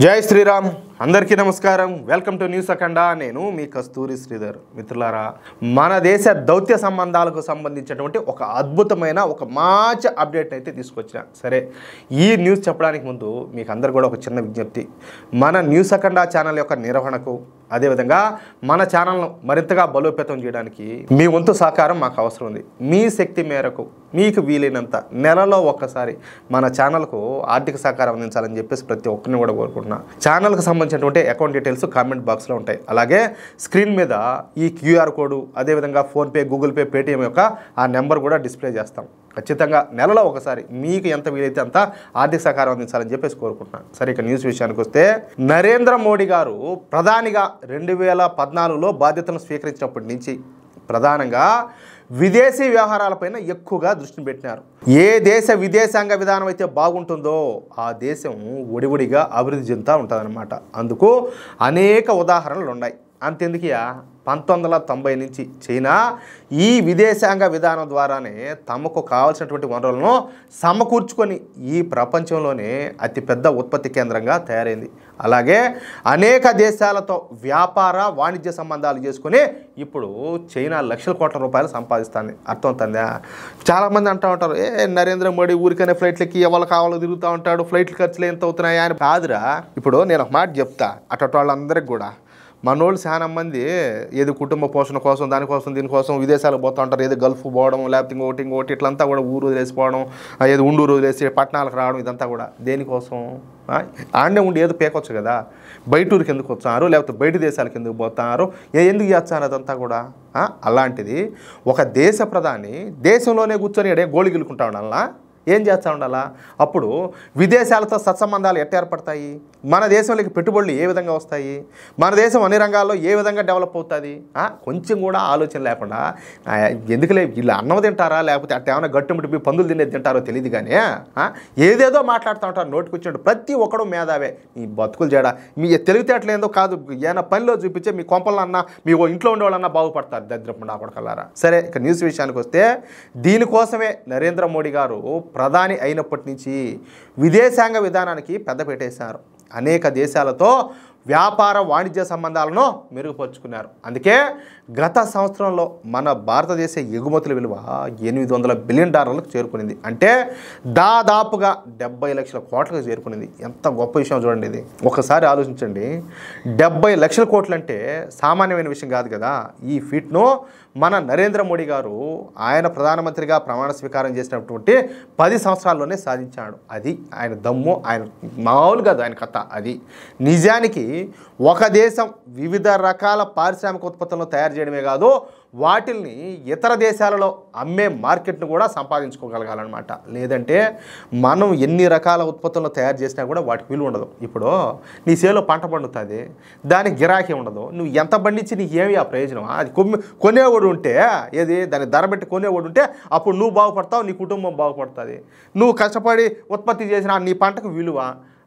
జై శ్రీరామ్ అందరికీ నమస్కారం. వెల్కమ్ టు న్యూస్ అఖండ. నేను మీ కస్తూరి శ్రీధర్. మిత్రులారా, మన దేశ దౌత్య సంబంధాలకు సంబంధించినటువంటి ఒక అద్భుతమైన ఒక మంచి అప్డేట్ అయితే తీసుకొచ్చిన. సరే, ఈ న్యూస్ చెప్పడానికి ముందు మీకు అందరు కూడా ఒక చిన్న విజ్ఞప్తి. మన న్యూస్ అఖండ ఛానల్ యొక్క నిర్వహణకు, అదేవిధంగా మన ఛానల్ను మరింతగా బలోపేతం చేయడానికి మీ వంతు సహకారం మాకు అవసరం ఉంది. మీ శక్తి మేరకు మీకు వీలైనంత నెలలో ఒక్కసారి మన ఛానల్కు ఆర్థిక సహకారం అందించాలని చెప్పేసి ప్రతి ఒక్కరిని కూడా కోరుకుంటున్నా. ఛానల్కి సంబంధించినటువంటి అకౌంట్ డీటెయిల్స్ కామెంట్ బాక్స్లో ఉంటాయి. అలాగే స్క్రీన్ మీద ఈ క్యూఆర్ కోడ్, అదేవిధంగా ఫోన్పే, గూగుల్ పే, పేటిఎం యొక్క ఆ నెంబర్ కూడా డిస్ప్లే చేస్తాం. ఖచ్చితంగా నెలలో ఒకసారి మీకు ఎంత వీలైతే అంత ఆర్థిక సహకారం అందించాలని చెప్పేసి కోరుకుంటున్నాను. సరే, ఇక న్యూస్ విషయానికి వస్తే, నరేంద్ర మోడీ గారు ప్రధానిగా 2014లో బాధ్యతలను స్వీకరించినప్పటి నుంచి ప్రధానంగా విదేశీ వ్యవహారాలపైన ఎక్కువగా దృష్టిని పెట్టినారు. ఏ దేశ విదేశాంగ విధానం అయితే బాగుంటుందో ఆ దేశం ఒడివడిగా అభివృద్ధి చెందుతూ ఉంటుందన్నమాట. అందుకు అనేక ఉదాహరణలు ఉన్నాయి. అంతెందుకయా, 1990 నుంచి చైనా ఈ విదేశాంగ విధానం ద్వారానే తమకు కావాల్సినటువంటి వనరులను సమకూర్చుకొని ఈ ప్రపంచంలోనే అతిపెద్ద ఉత్పత్తి కేంద్రంగా తయారైంది. అలాగే అనేక దేశాలతో వ్యాపార వాణిజ్య సంబంధాలు చేసుకుని ఇప్పుడు చైనా లక్షల కోట్ల రూపాయలు సంపాదిస్తుంది. అర్థమవుతుందా? చాలామంది అంటూ ఉంటారు, నరేంద్ర మోడీ ఊరికనే ఫ్లైట్లకి ఎవరు కావాలో తిరుగుతూ ఉంటాడు, ఫ్లైట్ల ఖర్చులు ఎంత అవుతున్నాయి అని. కాదురా, ఇప్పుడు నేను ఒక మాట చెప్తా, అటు వాళ్ళందరికీ కూడా మనోళ్ళు చాలా మంది ఏదో కుటుంబ పోషణ కోసం, దానికోసం, దీనికోసం విదేశాలకు పోతూ ఉంటారు. ఏదో గల్ఫ్ పోవడం, లేకపోతే ఇంకోటి ఇట్లంతా కూడా ఊరు వదిలేసిపోవడం, ఏదో ఉండూరు వదిలేసి పట్టణాలకు రావడం, ఇదంతా కూడా దేనికోసం? ఆడనే ఉండి ఏదో పేకొచ్చు కదా, బయట ఊరికి ఎందుకు వచ్చారు, లేకపోతే బయట దేశాలకు ఎందుకు పోతున్నారు, ఎందుకు చేస్తారు అదంతా కూడా. అలాంటిది ఒక దేశ ప్రధాని దేశంలోనే కూర్చొని గోళి గిలుకుంటా ఉండాలా, ఏం చేస్తూ ఉండాలా? అప్పుడు విదేశాలతో సత్సంబంధాలు ఎట్ట ఏర్పడతాయి, మన దేశంలోకి పెట్టుబడులు ఏ విధంగా వస్తాయి, మన దేశం అన్ని రంగాల్లో ఏ విధంగా డెవలప్ అవుతుంది? కొంచెం కూడా ఆలోచన లేకుండా ఎందుకులే వీళ్ళు అన్నం తింటారా, లేకపోతే అట్ట ఏమైనా గట్టుముట్టి పందులు తినేది తింటారో తెలియదు కానీ ఏదేదో మాట్లాడుతూ ఉంటారు. నోటికి వచ్చినట్టు ప్రతి ఒక్కడు మేధావే. మీ బతుకులు చేయడా, మీ తెలివితేటలు ఏందో కాదు, ఏమైనా పనిలో చూపించే మీ కొంపలన్నా, మీ ఇంట్లో ఉండేవాళ్ళన్నా బాగుపడతారు, దరిద్రపుండా కొడకల్లారా. సరే, ఇక న్యూస్ విషయానికి వస్తే, దీనికోసమే నరేంద్ర మోడీ గారు ప్రధాని అయినప్పటి నుంచి విదేశాంగ విధానానికి పెద్ద పెట్టేశారు. అనేక దేశాలతో వ్యాపార వాణిజ్య సంబంధాలను మెరుగుపరుచుకున్నారు. అందుకే గత సంవత్సరంలో మన భారతదేశ ఎగుమతుల విలువ $800 బిలియన్ చేరుకునింది. అంటే దాదాపుగా 70 లక్షల కోట్లకు చేరుకునింది. ఎంత గొప్ప విషయం చూడండి. ఇది ఒకసారి ఆలోచించండి. 70 లక్షల కోట్లు అంటే సామాన్యమైన విషయం కాదు కదా. ఈ ఫీట్ను మన నరేంద్ర మోడీ గారు ఆయన ప్రధానమంత్రిగా ప్రమాణ స్వీకారం చేసినటువంటి 10 సంవత్సరాల్లోనే సాధించాడు. అది ఆయన దమ్ము, ఆయన మామూలు కాదు ఆయన కథ. అది నిజానికి ఒక దేశం వివిధ రకాల పారిశ్రామిక ఉత్పత్తులను తయారు చేయడమే కాదు, వాటిల్ని ఇతర దేశాలలో అమ్మే మార్కెట్ను కూడా సంపాదించుకోగలగాలన్నమాట. లేదంటే మనం ఎన్ని రకాల ఉత్పత్తులను తయారు చేసినా కూడా వాటికి విలువ ఉండదు. ఇప్పుడు నీ చేలో పంట పండుతుంది, దానికి గిరాకీ ఉండదు. నువ్వు ఎంత పండించి నీకు ఏమి ఆ ప్రయోజనం? అది కొనేవాడు ఉంటే, ఏది దాన్ని ధర పెట్టి కొనేవాడు ఉంటే అప్పుడు నువ్వు బాగుపడతావు, నీ కుటుంబం బాగుపడుతుంది. నువ్వు కష్టపడి ఉత్పత్తి చేసిన నీ పంటకు విలువ,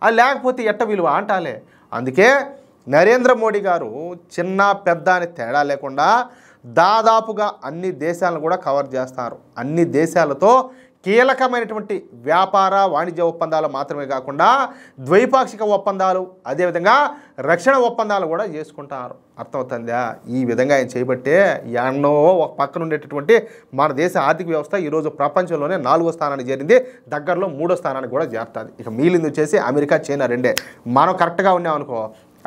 అది లేకపోతే ఎట్ట విలువ అంటాలే. అందుకే నరేంద్ర మోడీ గారు చిన్న పెద్ద అని తేడా లేకుండా దాదాపుగా అన్ని దేశాలను కూడా కవర్ చేస్తారు. అన్ని దేశాలతో కీలకమైనటువంటి వ్యాపార వాణిజ్య ఒప్పందాలు మాత్రమే కాకుండా ద్వైపాక్షిక ఒప్పందాలు, అదేవిధంగా రక్షణ ఒప్పందాలు కూడా చేసుకుంటారు. అర్థమవుతుందా? ఈ విధంగా ఆయన చేయబట్టే ఎన్నో ఒక పక్కన ఉండేటటువంటి మన దేశ ఆర్థిక వ్యవస్థ ఈరోజు ప్రపంచంలోనే 4వ స్థానానికి చేరింది. దగ్గరలో 3వ స్థానానికి కూడా చేరుతుంది. ఇక మిగిలింది వచ్చేసి అమెరికా, చైనా రెండే. మనం కరెక్ట్గా ఉన్నామనుకో,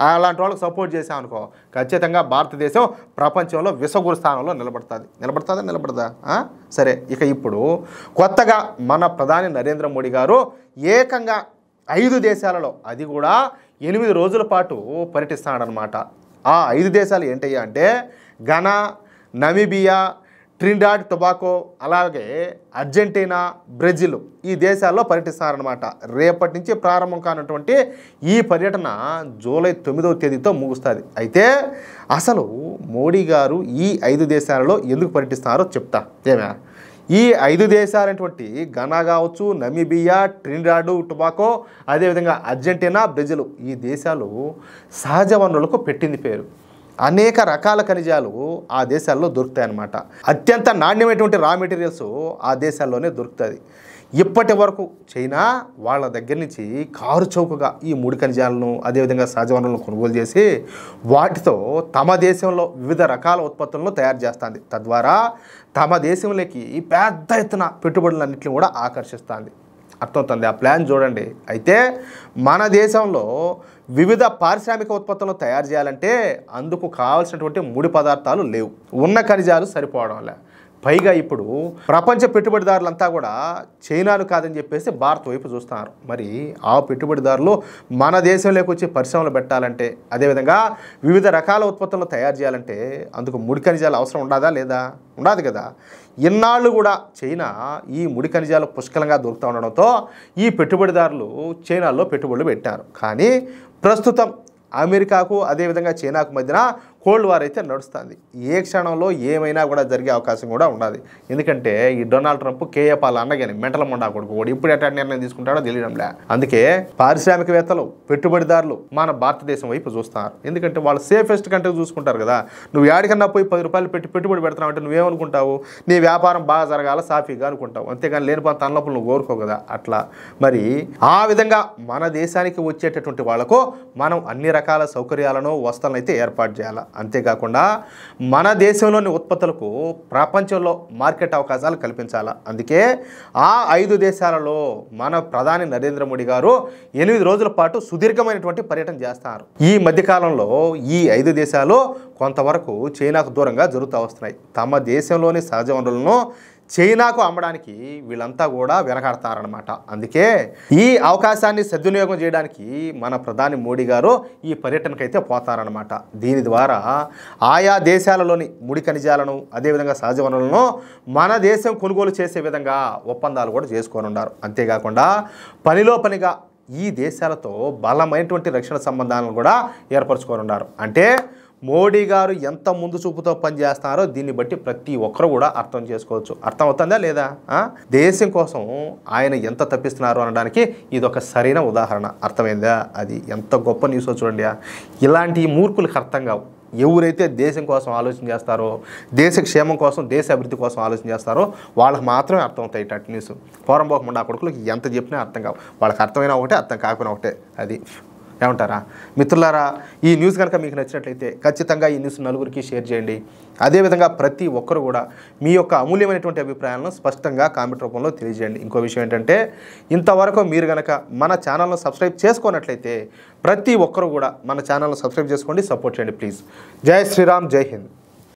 అలాంటి వాళ్ళకి సపోర్ట్ చేసామనుకో, ఖచ్చితంగా భారతదేశం ప్రపంచంలో విశ్వగురు స్థానంలో నిలబడదా? సరే, ఇక ఇప్పుడు కొత్తగా మన ప్రధాని నరేంద్ర మోడీ గారు ఏకంగా 5 దేశాలలో, అది కూడా 8 రోజుల పాటు పర్యటిస్తున్నాడనమాట. ఆ 5 దేశాలు ఏంటయ్యా అంటే ఘనా, నమీబియా, ట్రినిడాడ్ టొబాకో, అలాగే అర్జెంటీనా, బ్రెజిల్, ఈ దేశాల్లో పర్యటిస్తున్నారనమాట. రేపటి నుంచి ప్రారంభం కానటువంటి ఈ పర్యటన జూలై 9వ తేదీతో ముగుస్తుంది. అయితే అసలు మోడీ గారు ఈ 5 దేశాలలో ఎందుకు పర్యటిస్తున్నారో చెప్తా. ఏమే, ఈ 5 దేశాలైనటువంటి ఘనా కావచ్చు, నమీబియా, ట్రినిడాడ్ టొబాకో, అదేవిధంగా అర్జెంటీనా, బ్రెజిల్, ఈ దేశాలు సహజ వనరులకు పెట్టింది పేరు. అనేక రకాల ఖనిజాలు ఆ దేశాల్లో దొరుకుతాయన్నమాట. అత్యంత నాణ్యమైనటువంటి రా మెటీరియల్స్ ఆ దేశాల్లోనే దొరుకుతుంది. ఇప్పటి వరకు చైనా వాళ్ళ దగ్గర నుంచి కారు చౌకగా ఈ ముడి ఖనిజాలను అదేవిధంగా సహజ వనరులను కొనుగోలు చేసి వాటితో తమ దేశంలో వివిధ రకాల ఉత్పత్తులను తయారు చేస్తుంది. తద్వారా తమ దేశంలోకి పెద్ద ఎత్తున పెట్టుబడులన్నింటినీ కూడా ఆకర్షిస్తుంది. అర్థమవుతుంది ఆ ప్లాన్ చూడండి. అయితే మన దేశంలో వివిధ పారిశ్రామిక ఉత్పత్తులను తయారు చేయాలంటే అందుకు కావాల్సినటువంటి ముడి పదార్థాలు లేవు, ఉన్న ఖనిజాలు సరిపోవడం లే. పైగా ఇప్పుడు ప్రపంచ పెట్టుబడిదారులంతా కూడా చైనాను కాదని చెప్పేసి భారత్ వైపు చూస్తున్నారు. మరి ఆ పెట్టుబడిదారులు మన దేశంలోకి వచ్చి పరిశ్రమలు పెట్టాలంటే అదేవిధంగా వివిధ రకాల ఉత్పత్తులను తయారు చేయాలంటే అందుకు ముడి ఖనిజాలు అవసరం ఉండదా లేదా? ఉండదు కదా. ఇన్నాళ్ళు కూడా చైనా ఈ ముడి ఖనిజాలు పుష్కలంగా దొరుకుతూ ఉండడంతో ఈ పెట్టుబడిదారులు చైనాలో పెట్టుబడులు పెట్టారు. కానీ ప్రస్తుతం అమెరికాకు అదేవిధంగా చైనాకు మధ్యన కోల్డ్ వార్ అయితే నడుస్తుంది. ఏ క్షణంలో ఏమైనా కూడా జరిగే అవకాశం కూడా ఉండదు. ఎందుకంటే ఈ డొనాల్డ్ ట్రంప్ కేఏ పాల్ అన్నగాని మెంటల్ మొండా కొడుకు కూడా ఇప్పుడు ఎట్లా నిర్ణయం తీసుకుంటాడో తెలియడంలే. అందుకే పారిశ్రామికవేత్తలు పెట్టుబడిదారులు మన భారతదేశం వైపు చూస్తున్నారు. ఎందుకంటే వాళ్ళు సేఫెస్ట్ కంట్రీ చూసుకుంటారు కదా. నువ్వు ఏడికన్నా పోయి 10 రూపాయలు పెట్టి పెట్టుబడి పెడుతున్నావు అంటే నువ్వేమనుకుంటావు? నీ వ్యాపారం బాగా జరగాల సాఫీగా అనుకుంటావు. అంతేగాని లేని పని తలనొప్పులు నువ్వు కోరుకో కదా. అట్లా మరి ఆ విధంగా మన దేశానికి వచ్చేటటువంటి వాళ్లకు మనం అన్ని రకాల సౌకర్యాలను వస్తువులను అయితే ఏర్పాటు చేయాలి. అంతేకాకుండా మన దేశంలోని ఉత్పత్తులకు ప్రపంచంలో మార్కెట్ అవకాశాలు కల్పించాలి. అందుకే ఆ 5 దేశాలలో మన ప్రధాని నరేంద్ర మోడీ గారు 8 రోజుల పాటు సుదీర్ఘమైనటువంటి పర్యటన చేస్తారు. ఈ మధ్యకాలంలో ఈ 5 దేశాలు కొంతవరకు చైనాకు దూరంగా జరుగుతూ వస్తున్నాయి. తమ దేశంలోని సహజ వనరులను చైనాకు అమ్మడానికి వీళ్ళంతా కూడా వెనకాడతారనమాట. అందుకే ఈ అవకాశాన్ని సద్వినియోగం చేయడానికి మన ప్రధాని మోడీ గారు ఈ పర్యటనకు అయితే పోతారనమాట. దీని ద్వారా ఆయా దేశాలలోని ముడి ఖనిజాలను అదేవిధంగా సహజ వనరులను మన దేశం కొనుగోలు చేసే విధంగా ఒప్పందాలు కూడా చేసుకోనున్నారు. అంతేకాకుండా పనిలో పనిగా ఈ దేశాలతో బలమైనటువంటి రక్షణ సంబంధాలను కూడా ఏర్పరచుకోనున్నారు. అంటే మోడీ గారు ఎంత ముందు చూపుతో పనిచేస్తున్నారో దీన్ని బట్టి ప్రతి ఒక్కరు కూడా అర్థం చేసుకోవచ్చు. అర్థం అవుతుందా లేదా? దేశం కోసం ఆయన ఎంత తప్పిస్తున్నారు అనడానికి ఇది ఒక సరైన ఉదాహరణ. అర్థమైందా? అది ఎంత గొప్ప న్యూస్ చూడండి. ఇలాంటి మూర్ఖులకు అర్థం కావు. ఎవరైతే దేశం కోసం ఆలోచన చేస్తారో, దేశ క్షేమం కోసం, దేశ అభివృద్ధి కోసం ఆలోచన చేస్తారో వాళ్ళకి మాత్రమే అర్థం అవుతాయి ఇటు న్యూస్. పోరంబోకముండా కొడుకులకు ఎంత చెప్పినా అర్థం కావు. వాళ్ళకి అర్థమైనా ఒకటే, అర్థం కాకపోయినా ఒకటే. అది ఏమంటారా మిత్రులారా? ఈ న్యూస్ కనుక మీకు నచ్చినట్లయితే ఖచ్చితంగా ఈ న్యూస్ నలుగురికి షేర్ చేయండి. అదేవిధంగా ప్రతి ఒక్కరు కూడా మీ యొక్క అమూల్యమైనటువంటి అభిప్రాయాలను స్పష్టంగా కామెంట్ రూపంలో తెలియజేయండి. ఇంకో విషయం ఏంటంటే ఇంతవరకు మీరు కనుక మన ఛానల్ను సబ్స్క్రైబ్ చేసుకున్నట్లయితే ప్రతి ఒక్కరు కూడా మన ఛానల్ను సబ్స్క్రైబ్ చేసుకోండి, సపోర్ట్ చేయండి ప్లీజ్. జై శ్రీరామ్, జై హింద్.